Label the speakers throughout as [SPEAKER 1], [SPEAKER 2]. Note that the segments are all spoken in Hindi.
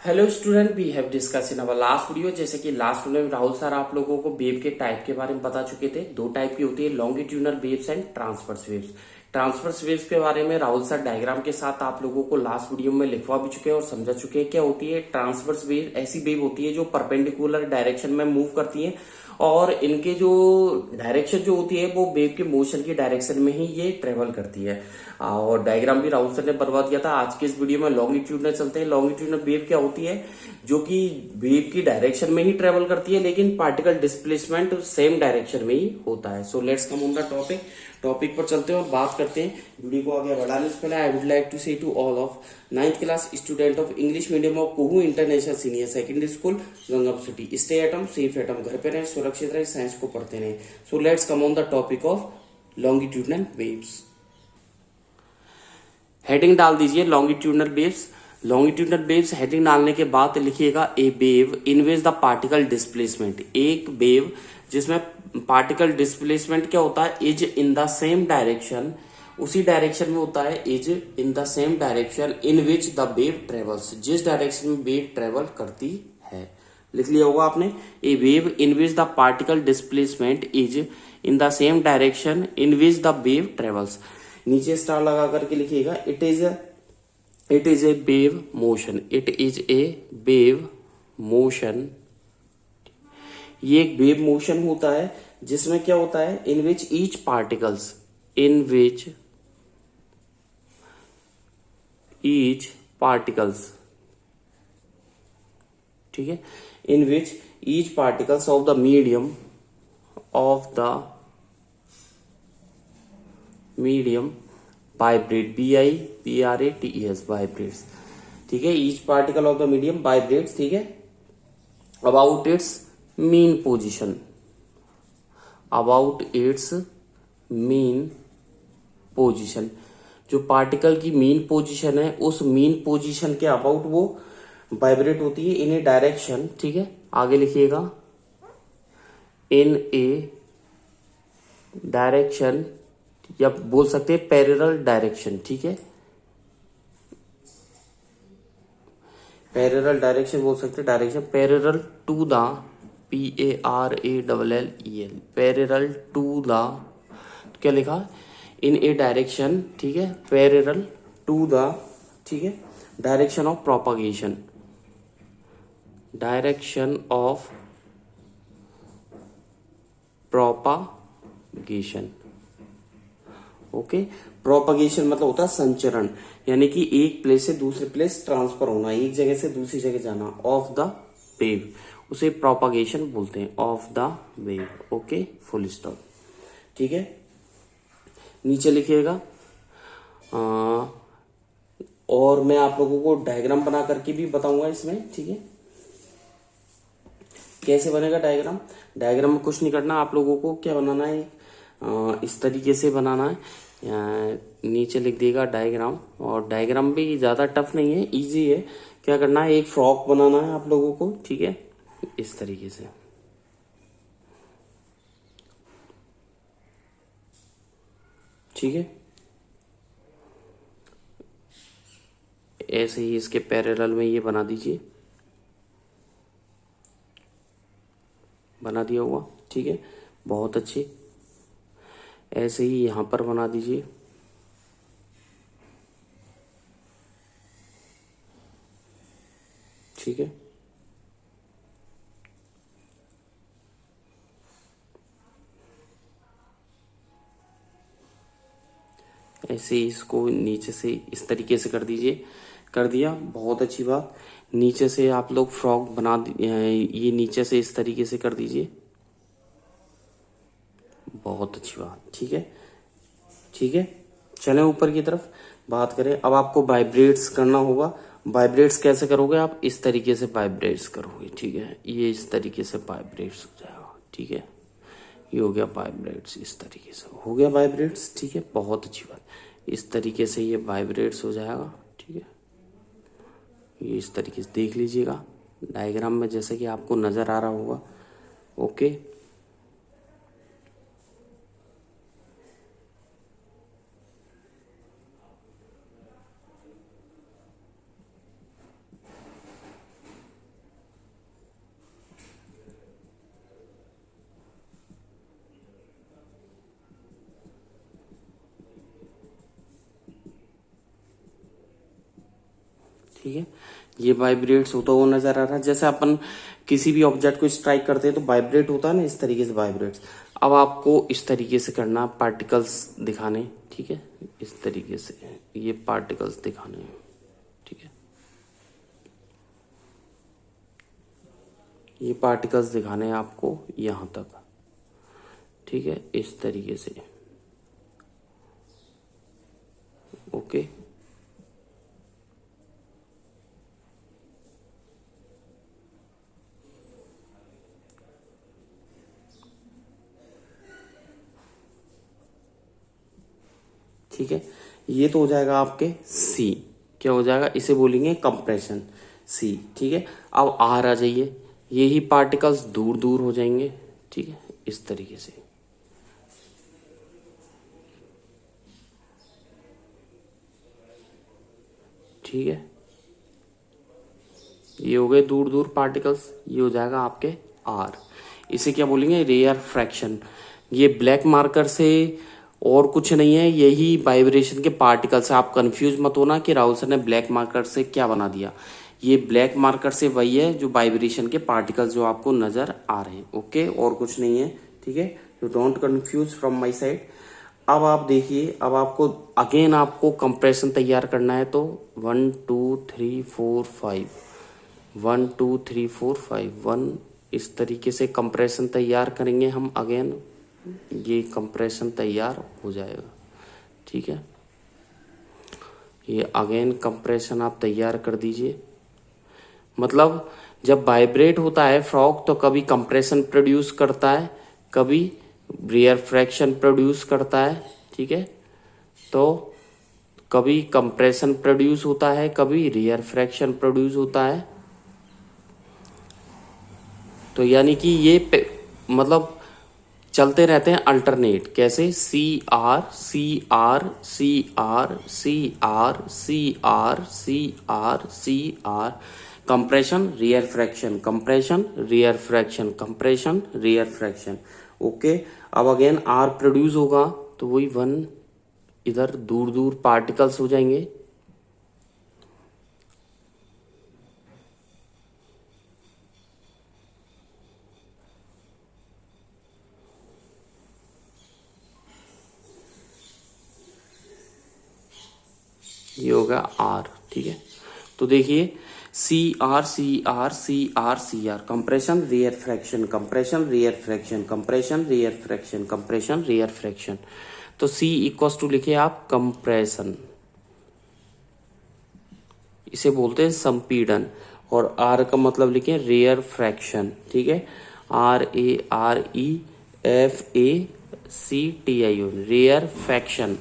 [SPEAKER 1] Hello student, we have discuss in our last video. जैसे कि लास्ट वीडियो में राहुल सर आप लोगों को वेव के टाइप के बारे में बता चुके थे। दो टाइप की होती है, longitudinal waves and transverse waves. Transverse waves के बारे में राहुल सर डायग्राम के साथ आप लोगों को लास्ट वीडियो में लिखवा भी चुके हैं और समझा चुके हैं क्या होती है। ट्रांसवर्स वेव ऐसी वेव होती है जो परपेंडिकुलर डायरेक्शन में मूव करती है और इनके जो डायरेक्शन जो होती है वो वेव के मोशन की डायरेक्शन में ही ये ट्रेवल करती है। और डायग्राम भी राहुल सर ने बनवा दिया था। आज के इस वीडियो में लॉन्गिट्यूडनल चलते हैं। लॉन्गिट्यूडनल वेव क्या होती है? जो कि वेव की डायरेक्शन में ही ट्रेवल करती है लेकिन पार्टिकल डिस्प्लेसमेंट सेम डायरेक्शन में ही होता है। सो let's come on the topic. Topic पर चलते हैं और बात करते हैं। वीडियो को आगे बढ़ाने से पहले I would like to say to all of 9th class student of English medium of Kuhu international senior secondary school Gangapur city, stay at home, safe at home, घर पे रहें, सुरक्षित रहें, साइंस को पढ़ते रहें। So let's come on the topic of longitudinal waves. Heading डाल दीजिए longitudinal waves. Longitudinal waves heading डालने के बाद लिखिएगा a wave in which the particle displacement. एक वेव जिसमें पार्टिकल डिस्प्लेसमेंट क्या होता है? Is in the same direction, उसी डायरेक्शन में होता है। Is in the same direction in which the wave travels, जिस डायरेक्शन में वेव ट्रेवल करती है। लिख लिया होगा आपने। A wave in which the particle displacement is in the same direction in which the wave travels. नीचे स्टार लगा करके लिखिएगा it is a wave motion. It is a wave motion. ये एक वेव मोशन होता है जिसमें क्या होता है? In which each particles, in which each particles, ठीक है, in which each particles of the medium vibrate, BIBRATES vibrates, ठीक है। Each particle of the medium vibrates, ठीक है, about its mean position, about its mean position. जो पार्टिकल की मीन पोजिशन है उस मीन पोजिशन के अबाउट वो वाइब्रेट होती है इन ए डायरेक्शन, ठीक है। आगे लिखिएगा इन ए डायरेक्शन, या बोल सकते हैं पैरेलल डायरेक्शन, ठीक है। पैरेलल डायरेक्शन बोल सकते हैं, direction parallel to the PARALLEL, parallel to the, क्या लिखा? इन ए डायरेक्शन, ठीक है, पैरेलल टू द, ठीक है, direction of propagation, direction of propagation, okay. Propagation मतलब होता है संचरण, यानी कि एक प्लेस से दूसरे प्लेस ट्रांसफर होना, एक जगह से दूसरी जगह जाना ऑफ द वेव, उसे प्रोपगेशन बोलते हैं, of the wave, okay, full stop, ठीक है। नीचे लिखिएगा और मैं आप लोगों को डायग्राम बना करके भी बताऊंगा इसमें, ठीक है। कैसे बनेगा डायग्राम? डायग्राम में कुछ नहीं करना, आप लोगों को क्या बनाना है, इस तरीके से बनाना है। नीचे लिख देगा डायग्राम, और डायग्राम भी ज्यादा टफ नहीं है, इजी है। क्या करना है, एक फ्रॉक बनाना है आप लोगों को, ठीक है, इस तरीके से, ठीक है। ऐसे ही इसके पैरेलल में ये बना दीजिए, बना दिया हुआ, ठीक है, बहुत अच्छी। ऐसे ही यहां पर बना दीजिए, ठीक है। ऐसे ही इसको नीचे से इस तरीके से कर दीजिए, कर दिया, बहुत अच्छी बात। नीचे से आप लोग फ्रॉक बना ये नीचे से इस तरीके से कर दीजिए, बहुत अच्छी बात, ठीक है, ठीक है। चलें ऊपर की तरफ बात करें। अब आपको वाइब्रेट्स करना होगा। वाइब्रेट्स कैसे करोगे आप? इस तरीके से वाइब्रेट्स करोगे, ठीक है, ये इस तरीके से वाइब्रेट्स हो जाएगा, ठीक है। ये हो गया वाइब्रेट्स, इस तरीके से हो गया वाइब्रेट्स, ठीक है, बहुत अच्छी बात। इस तरीके से ये वाइब्रेट्स हो जाएगा, ठीक है। ये इस तरीके से देख लीजिएगा डायग्राम में, जैसे कि आपको नजर आ रहा होगा, ओके। ठीक है, ये वाइब्रेट्स होता हुआ नजर आ रहा है। जैसे अपन किसी भी ऑब्जेक्ट को स्ट्राइक करते हैं तो वाइब्रेट होता है ना, इस तरीके से वाइब्रेट्स। अब आपको इस तरीके से करना, पार्टिकल्स दिखाने, ठीक है, इस तरीके से ये पार्टिकल्स दिखाने हैं, ठीक है, ये पार्टिकल्स दिखाने हैं आपको यहां तक, ठीक है, इस तरीके से। ओके, ठीक है, ये तो हो जाएगा आपके सी। क्या हो जाएगा, इसे बोलेंगे कंप्रेशन, सी। ठीक है, अब आर आ जाइए, यही पार्टिकल्स दूर दूर हो जाएंगे, ठीक है, इस तरीके से। ठीक है, ये हो गए दूर दूर पार्टिकल्स, ये हो जाएगा आपके आर। इसे क्या बोलेंगे, रेयर फ्रैक्शन। ये ब्लैक मार्कर से और कुछ नहीं है, यही वाइब्रेशन के पार्टिकल्स। आप कंफ्यूज मत होना कि राहुल सर ने ब्लैक मार्कर से क्या बना दिया। ये ब्लैक मार्कर से वही है जो वाइब्रेशन के पार्टिकल्स जो आपको नजर आ रहे हैं। ओके, और कुछ नहीं है, ठीक है, you don't confuse from my side. अब आप देखिए, अब आपको अगेन आपको कंप्रेशन तैयार करना है, तो 1 2 3 4 5, 1 2 3 4 5, 1, इस तरीके से कंप्रेशन तैयार करेंगे हम। अगेन ये कंप्रेशन तैयार हो जाएगा, ठीक है, ये अगेन कंप्रेशन आप तैयार कर दीजिए। मतलब जब वाइब्रेट होता है फ्रॉग तो कभी कंप्रेशन प्रोड्यूस करता है, कभी रेयर फ्रैक्शन प्रोड्यूस करता है, ठीक है, तो कभी कंप्रेशन प्रोड्यूस होता है, कभी रेयर फ्रैक्शन प्रोड्यूस होता है। तो यानी कि ये मतलब चलते रहते हैं अल्टरनेट। कैसे, C R C R C R C R C R C R C R, compression rarefaction, compression rarefaction, compression rarefaction. Okay, अब अगेन आर प्रोड्यूस होगा तो वही 1 इधर दूर दूर पार्टिकल्स हो जाएंगे। ये होगा आर, ठीक है। तो देखिए C R C R C R C R, compression rarefaction, compression rarefaction, compression rarefaction, compression rarefaction. तो सी इक्वल्स टू लिखे आप कंप्रेशन, इसे बोलते हैं संपीड़न। और आर का मतलब लिखे रेयर फ्रैक्शन, ठीक है, RAREFACTION, रेयर फ्रैक्शन।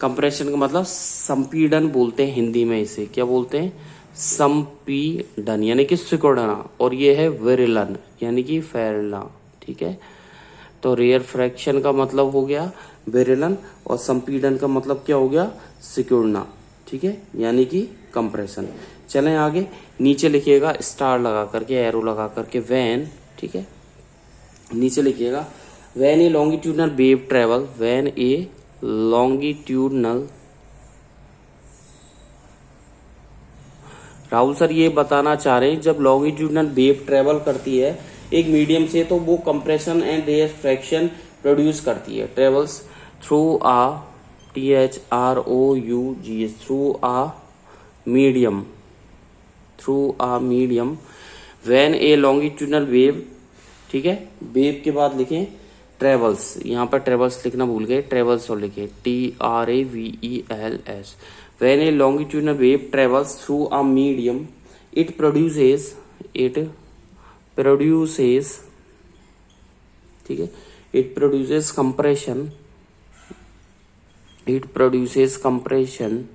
[SPEAKER 1] कंप्रेशन का मतलब संपीड़न बोलते हैं हिंदी में, इसे क्या बोलते हैं, संपीड़न, यानी कि सिकुड़ना। और ये है विरलन, यानी कि फैलना, ठीक है। तो रेयर फ्रैक्शन का मतलब हो गया विरलन, और संपीड़न का मतलब क्या हो गया, सिकुड़ना, ठीक है, यानी कि कंप्रेशन। चलें आगे, नीचे लिखिएगा स्टार लगा करके, एरो लगा करके, वैन, ठीक है, नीचे लिखिएगा when a longitudinal wave travel, when a longitudinal. Rahul sir ये बताना चाह रहे हैं जब लॉन्गिट्यूडनल वेव ट्रेवल करती है एक मीडियम से तो वो compression and rarefaction produce करती है। Travels through a THROUGS, through a medium, through a medium, when a longitudinal wave, ठीक है, वेव के बाद लिखें ट्रेवल्स, यहाँ पर ट्रेवल्स लिखना भूल गए, ट्रेवल्स और लिखे TRAVELS। When a longitudinal wave travels through a medium, it produces, ठीक है, it produces compression, it produces compression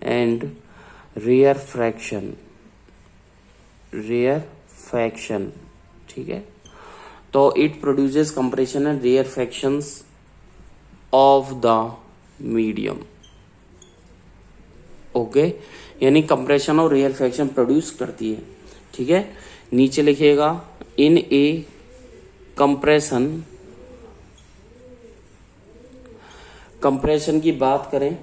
[SPEAKER 1] and rarefaction, ठीक है। तो it produces compression and rarefactions of the medium, okay, यानी कंप्रेशन और रेयरफैक्शन प्रोड्यूस करती है, ठीक है। नीचे लिखिएगा इन ए कंप्रेशन की बात करें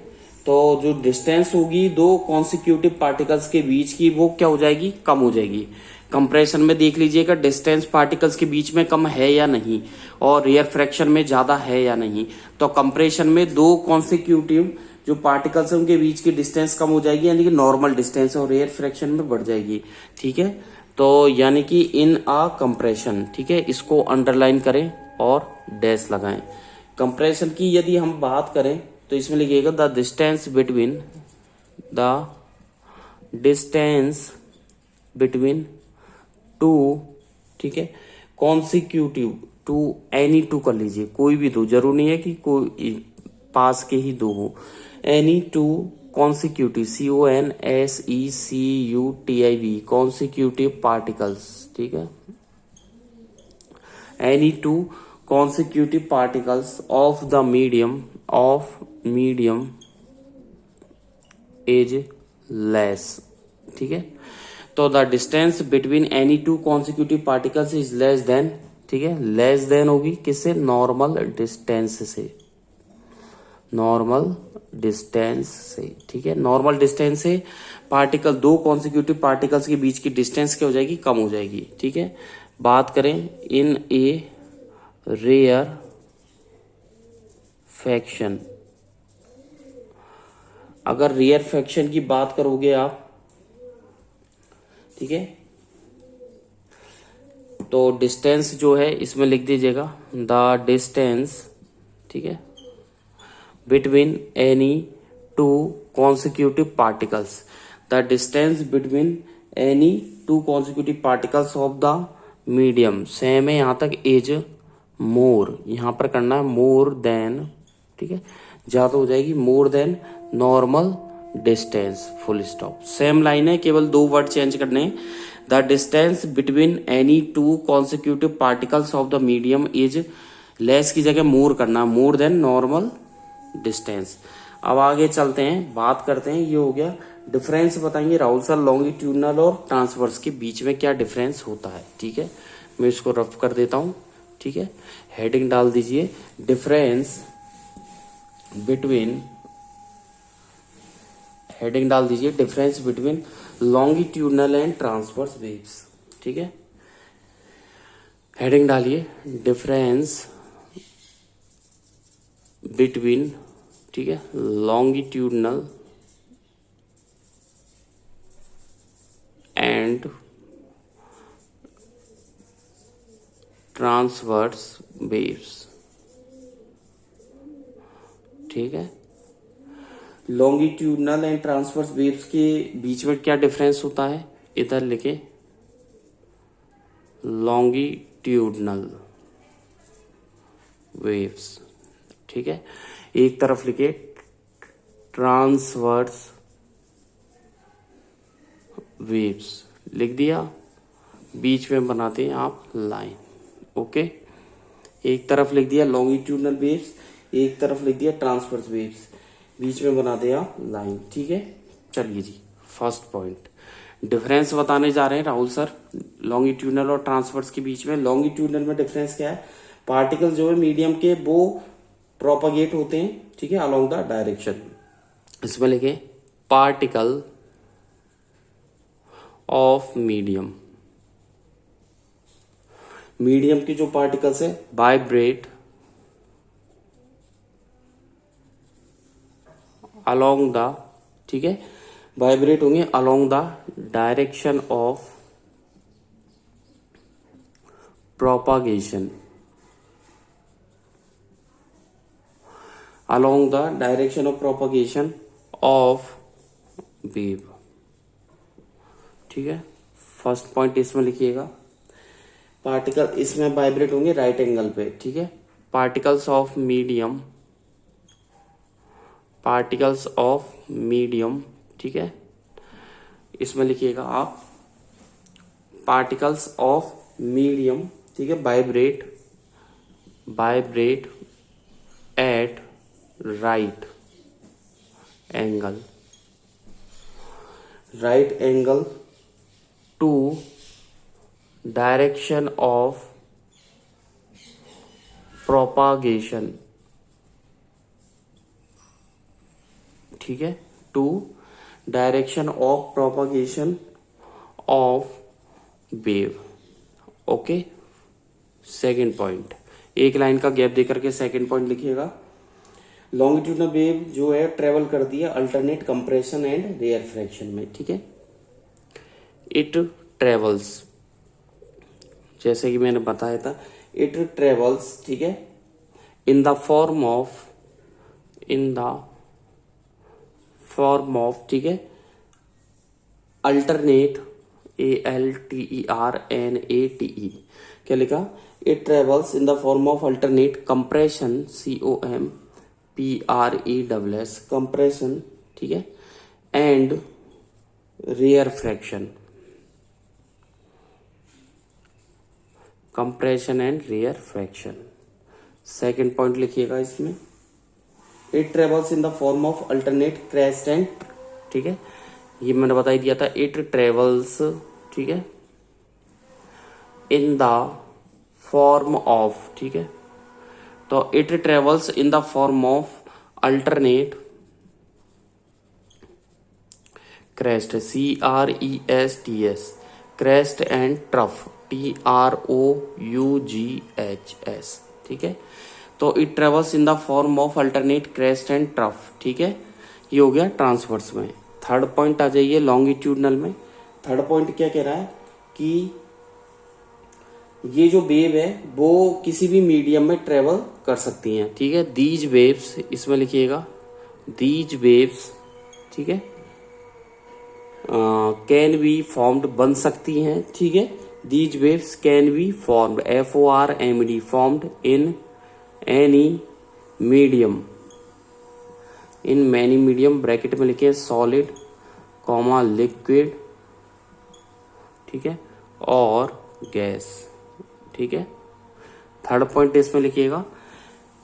[SPEAKER 1] तो जो डिस्टेंस होगी दो कॉन्सिक्यूटिव पार्टिकल्स के बीच की वो क्या हो जाएगी, कम हो जाएगी। कंप्रेशन में देख लीजिएगा डिस्टेंस पार्टिकल्स के बीच में कम है या नहीं, और रेयर फ्रैक्शन में ज्यादा है या नहीं। तो कंप्रेशन में दो कॉन्सिक्यूटिव जो पार्टिकल्स है उनके बीच की डिस्टेंस कम हो जाएगी, यानी कि नॉर्मल डिस्टेंस, और रेयर फ्रैक्शन में बढ़ जाएगी। ठीक है, तो यानी कि इन अ कंप्रेशन, ठीक है, इसको अंडरलाइन करें और डैश लगाएं। कंप्रेशन की यदि हम बात करें तो इसमें लिखिएगा द डिस्टेंस बिटवीन टू, ठीक है, कॉन्सिक्यूटिव टू, एनी टू कर लीजिए, कोई भी दो, जरूर नहीं है कि कोई पास के ही दो हो। Any two consecutive, CONSECUTIV, consecutive particles, ठीक है, any two consecutive particles of the medium is less, ठीक है। तो the distance between any two consecutive particles is less than, ठीक है, लेस देन होगी किससे, नॉर्मल डिस्टेंस से, नॉर्मल डिस्टेंस से, ठीक है। नॉर्मल डिस्टेंस से पार्टिकल, दो कॉन्सिक्यूटिव पार्टिकल्स के बीच की डिस्टेंस क्या हो जाएगी, कम हो जाएगी, ठीक है। बात करें इन ए रेयर फ्रैक्शन, अगर रेयर फ्रैक्शन की बात करोगे आप, ठीक है, तो डिस्टेंस जो है इसमें लिख दीजिएगा द डिस्टेंस, ठीक है, between any two consecutive particles, the distance between any two consecutive particles of the medium, same है यहां तक, इज मोर, यहां पर करना है मोर देन, ठीक है, ज्यादा हो जाएगी, more than normal distance, full stop. Same line है, केवल दो वर्ड चेंज करने हैं। The distance between any two consecutive particles of the medium is, less की जगह मोर करना, मोर देन नॉर्मल डिस्टेंस। अब आगे चलते हैं, बात करते हैं, ये हो गया डिफरेंस, बताएंगे राहुल सर लॉन्गिट्यूडनल और ट्रांसवर्स के बीच में क्या डिफरेंस होता है, ठीक है। मैं इसको रफ कर देता हूं, ठीक है, हेडिंग डाल दीजिए डिफरेंस बिटवीन, हेडिंग डाल दीजिए difference between longitudinal and transverse waves, ठीक है। हेडिंग डालिए डिफरेंस बिटवीन, ठीक है, लॉन्गिट्यूडनल एंड ट्रांसवर्स वेव्स, ठीक है। लॉन्गिट्यूडनल एंड ट्रांसवर्स वेव्स के बीच में क्या डिफरेंस होता है, इधर लिखे लॉन्गिट्यूडनल वेव्स, ठीक है, एक तरफ लिखे ट्रांसवर्स वेव्स, लिख दिया, बीच में बनाते हैं आप लाइन, ओके। एक तरफ लिख दिया लॉन्गिट्यूडनल वेव्स, एक तरफ लिख दिया ट्रांसवर्स वेव्स, बीच में बना दिया लाइन, ठीक है। चलिए जी, फर्स्ट पॉइंट डिफरेंस बताने जा रहे हैं राहुल सर लॉन्गिट्यूडनल और ट्रांसवर्स के बीच में। लॉन्गिट्यूडनल में डिफरेंस क्या है, पार्टिकल जो है मीडियम के वो प्रोपागेट होते हैं, ठीक है, अलोंग द डायरेक्शन। इसमें लिखे पार्टिकल ऑफ मीडियम, मीडियम के जो पार्टिकल्स है वाइब्रेट अलोंग द, ठीक है, वाइब्रेट होंगे along the direction of propagation, along the direction of propagation of wave, ठीक है। फर्स्ट पॉइंट इसमें लिखिएगा पार्टिकल इसमें वाइब्रेट होंगे राइट एंगल पे, ठीक है। Particles of medium, particles of medium, ठीक है, इसमें लिखिएगा आप पार्टिकल्स ऑफ मीडियम, ठीक है, vibrate at right angle to direction of propagation, ठीक है, to direction of propagation of wave. Okay, second point, एक लाइन का गैप देकर के सेकेंड पॉइंट लिखिएगा। लॉन्गिट्यूडनल वेव जो है ट्रेवल करती है अल्टरनेट कंप्रेशन एंड रेयरफ्रैक्शन में, ठीक है। इट ट्रेवल्स, जैसे कि मैंने बताया था, इट ट्रेवल्स, ठीक है, इन द फॉर्म ऑफ, ठीक है, अल्टरनेट, ALTERNATE, क्या लिखा, it travels in the form of alternate compression, COMPRESS, compression, ठीक है, and rarefaction, compression and rarefaction. Second point लिखिएगा इसमें, it travels in the form of alternate crest and, ठीक है, ये मैंने बता ही दिया था, इट ट्रेवल्स, ठीक है, इन द फॉर्म ऑफ, ठीक है, तो it travels in the form of alternate crest, CRESTS, crest and trough, TROUGHS, ठीक है। तो it travels in the form of alternate crest and trough, ठीक है, ये हो गया ट्रांसवर्स में। थर्ड पॉइंट आ जाइए लॉन्गिट्यूडनल में। थर्ड पॉइंट क्या कह रहा है कि ये जो वेव है वो किसी भी मीडियम में ट्रेवल कर सकती हैं, ठीक है। दीज वेव्स, इसमें लिखिएगा दीज वेव्स, ठीक है, कैन बी फॉर्म्ड, बन सकती हैं, ठीक है। These waves can be formed, FORMED, formed in any medium, in many medium, bracket में लिखे सॉलिड, कॉमा लिक्विड, ठीक है, और गैस, ठीक है। थर्ड पॉइंट इसमें लिखिएगा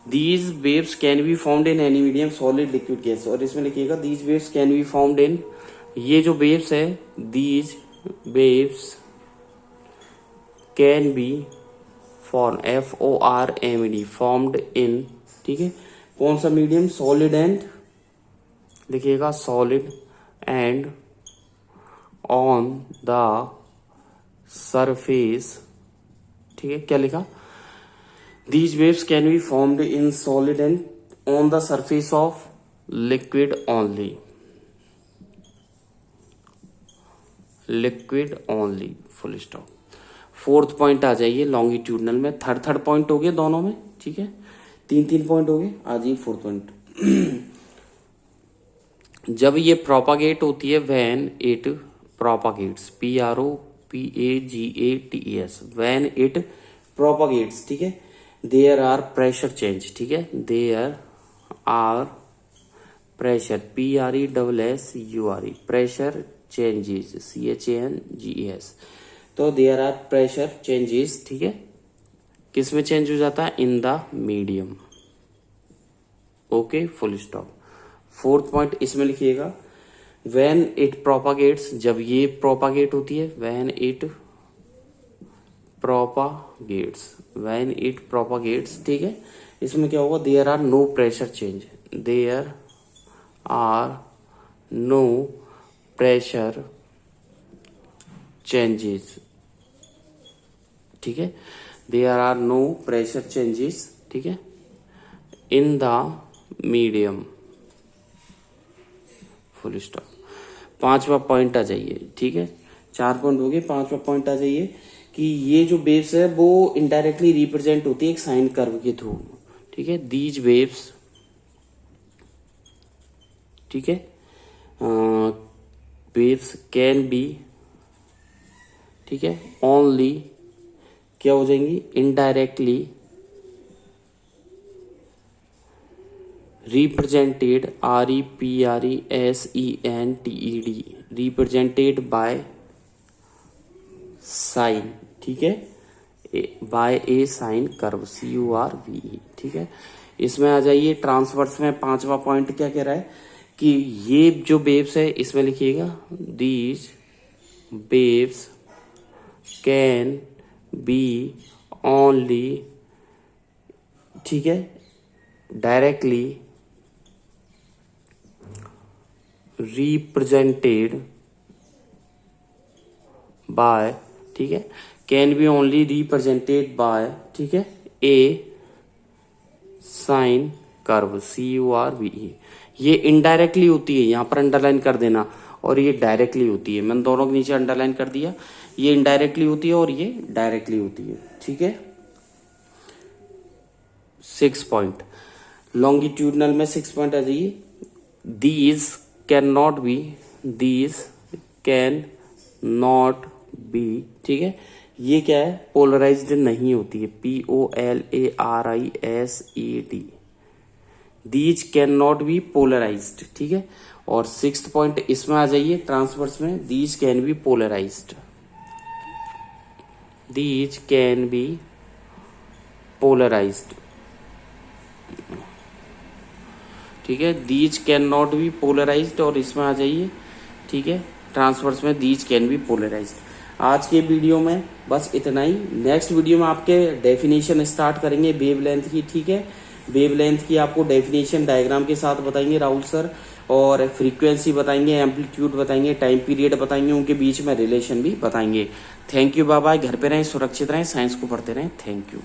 [SPEAKER 1] these waves can be formed in any medium, solid, liquid, gas, और इसमें लिखिएगा these waves can be formed in, ये जो वेव्स है, these waves can be form, FORMED, formed in, ठीक है, कौन सा मीडियम, सॉलिड एंड, लिखिएगा solid and on the surface, ठीक है, क्या लिखा, these waves can be formed in solid and on the surface of liquid only, liquid only, full stop. Fourth point आ जाइए लॉन्गिट्यूडनल में। थर्ड पॉइंट हो गए दोनों में, ठीक है, तीन पॉइंट हो गए। आ जाइए फोर्थ पॉइंट। जब ये प्रोपागेट होती है, when it propagates, PROPAGATES, when it propagates, ठीक है, देयर आर प्रेशर चेंज, ठीक है, there are pressure, PRESSURE, pressure changes, CHANGES, तो देयर आर प्रेशर चेंजेस, ठीक है, किस में चेंज हो जाता है, in the medium. Okay, full stop. Fourth point इसमें लिखिएगा व्हेन इट प्रोपागेट्स, जब ये प्रोपागेट होती है, when it propagates, when it propagates, ठीक है, इसमें क्या होगा, there are no pressure change, there are no pressure changes, ठीक है, there are no pressure changes, ठीक है, in the medium, full stop. पांचवा पॉइंट आ जाइए, ठीक है, 4 पॉइंट हो गए। पांचवा पॉइंट आ जाइए कि ये जो वेव्स है वो इनडायरेक्टली रिप्रेजेंट होती है एक साइन कर्व के थ्रू, ठीक है। दीज वेव्स, ठीक है, वेव्स कैन बी, ठीक है, ओनली, क्या हो जाएंगी, indirectly represented, REPRESENTED, represented by sine, ठीक है, बाय ए साइन कर्व, CURVE, ठीक है। इसमें आ जाइए ट्रांसवर्स में। पांचवा पॉइंट क्या कह रहा है कि ये जो वेव्स है, इसमें लिखिएगा these waves can be only, ठीक है, डायरेक्टली रिप्रेजेंटेड बाय, ठीक है, can be only represented by, ठीक है, ए साइन कर्व, CURVE। ये इनडायरेक्टली होती है, यहां पर अंडरलाइन कर देना, और ये डायरेक्टली होती है। मैंने दोनों के नीचे अंडरलाइन कर दिया। ये इनडायरेक्टली होती है और ये डायरेक्टली होती है, ठीक है। 6 पॉइंट, लॉन्गिट्यूडनल में 6 पॉइंट आ जाइए। These can not B, these can not B, ठीक है। ये क्या है, पोलराइज्ड नहीं होती है, POLARISED, these can not be polarised, ठीक है। और 6th पॉइंट इसमें आ जाइए, ट्रांसवर्स में, these can be polarised, these can be polarised, ठीक है। These can not be polarised, और इसमें आ जाइए, ठीक है, ट्रांसवर्स में, दीज कैन बी पोलराइज्ड। आज के वीडियो में बस इतना ही। नेक्स्ट वीडियो में आपके डेफिनेशन स्टार्ट करेंगे वेवलेंथ की, ठीक है। वेवलेंथ की आपको डेफिनेशन डायग्राम के साथ बताएंगे राहुल सर, और फ्रीक्वेंसी बताएंगे, एम्पलीट्यूड बताएंगे, टाइम पीरियड बताएंगे, उनके बीच में रिलेशन भी बताएंगे। Thank you, bye bye. घर पे रहें, सुरक्षित रहें, साइंस को पढ़ते रहें। Thank you.